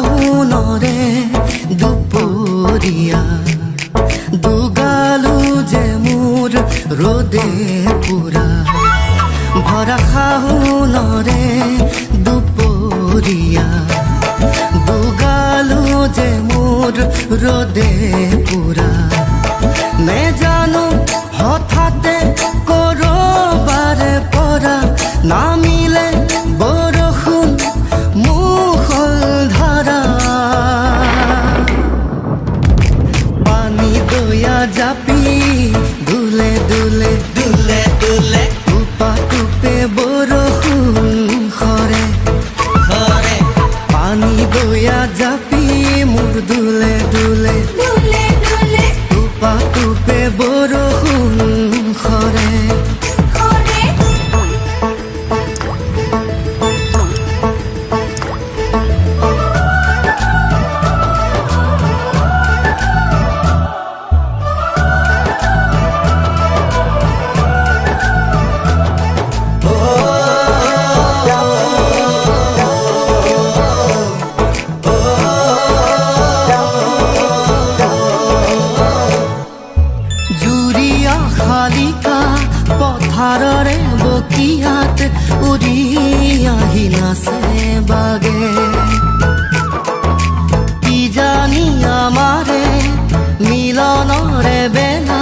শাওনৰে দুপৰীয়া দুগালো যে মোৰ ৰ'দে পুৰা ভৰা শাওনৰে দুপৰীয়া দুগালো যে মোৰ ৰ'দে পুৰা নেজানো হঠাতে কৰবাৰে পৰা নামিলে বৰষুণ মুষলধাৰা পানী দয়া জাপি দুলে দুলে দুলে দুলে টুপা টুপে বৰষুণ সৰে সৰে পানী দয়া জাপি মোৰ দুলে দুলে দুলে দুলে টুপা টুপে বৰষুণ সৰে শালিকা পথাৰৰে বকিয়াত উৰি আহি নাচে বাগে কি জানি আমাৰে মিলনৰে বেলা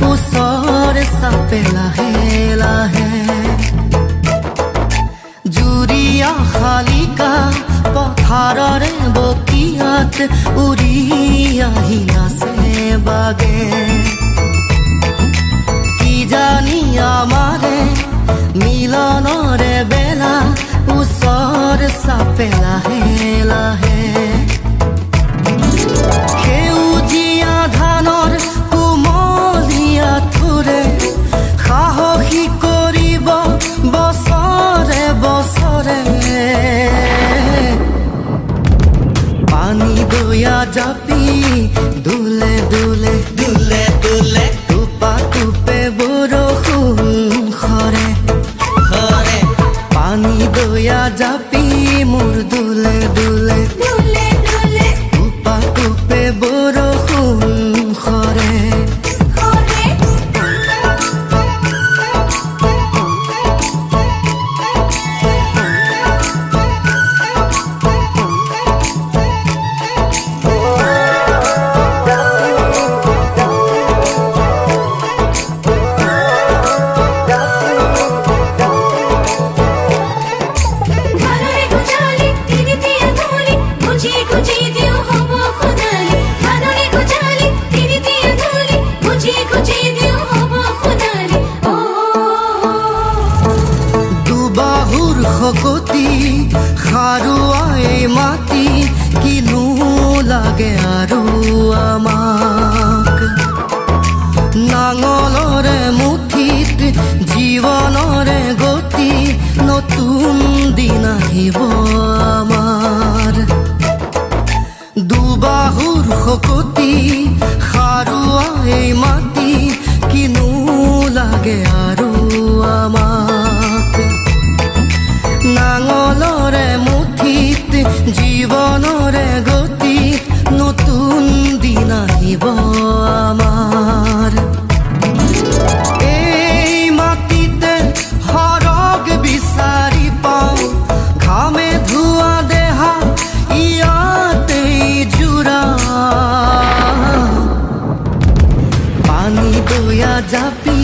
ওচৰ চাপে লাহে লাহে জুৰিয়া শালিকা পথাৰৰে বকিয়াত উৰি আহি নাচে বাগে জানি আমাৰে মিলনৰে বেলা ওচৰ চাপে লাহে লাহে সেউজীয়া ধানৰ কোমলীয়া থোৰে সাহসী কৰিব বছৰে বছৰে পানী দয়া জাপি দুলে দুলে দুলে দুলে টুপা টুপে বৰষুণ সৰে সৰে পানী দয়া জাপি মোৰ দুলে দুলে দুলে দুলে টুপা টুপে বৰষুণ সৰে শকতি সাৰুৱাই মাটি কিনো লাগে আৰু আমাক নাঙলৰে মুঠিত জীৱনৰে গতি নতুন দিন আহিব আমাৰ দুবাহুৰ শকতি সাৰুৱাই মাটি কিনো লাগে আৰু আমাক নাঙলৰে মুঠিত জীৱনৰে গতি নতুন দিন আহিব আমাৰ এই মাটিতে সৰগ বিচাৰি পাওঁ ঘামে ধোৱা দেহা ইয়াতেই জোৰা পানী দয়া জাপি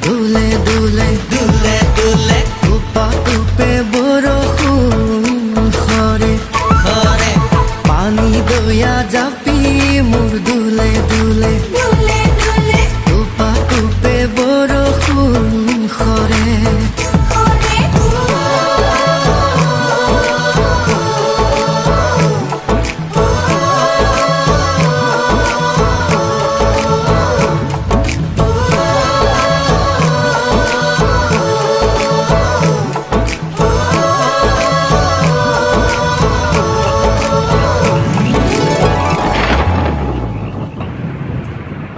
দুলে দুলে দুলে দুলে টুপা টুপে বৰষুণ সৰে সৰে পানী দয়া জাপি মোৰ দুলে দুলে দুলে দুলে টুপা টুপে বৰষুণ সৰে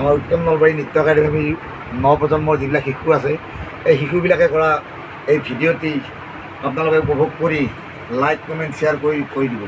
আমাৰ উত্তম নলবাৰী নৃত্য একাডেমী নৱপ্ৰজন্মৰ যিবিলাক শিশু আছে এই শিশুবিলাকে কৰা এই ভিডিঅ'টি আপোনালোকে উপভোগ কৰি লাইক কমেণ্ট শ্বেয়াৰ কৰি দিব।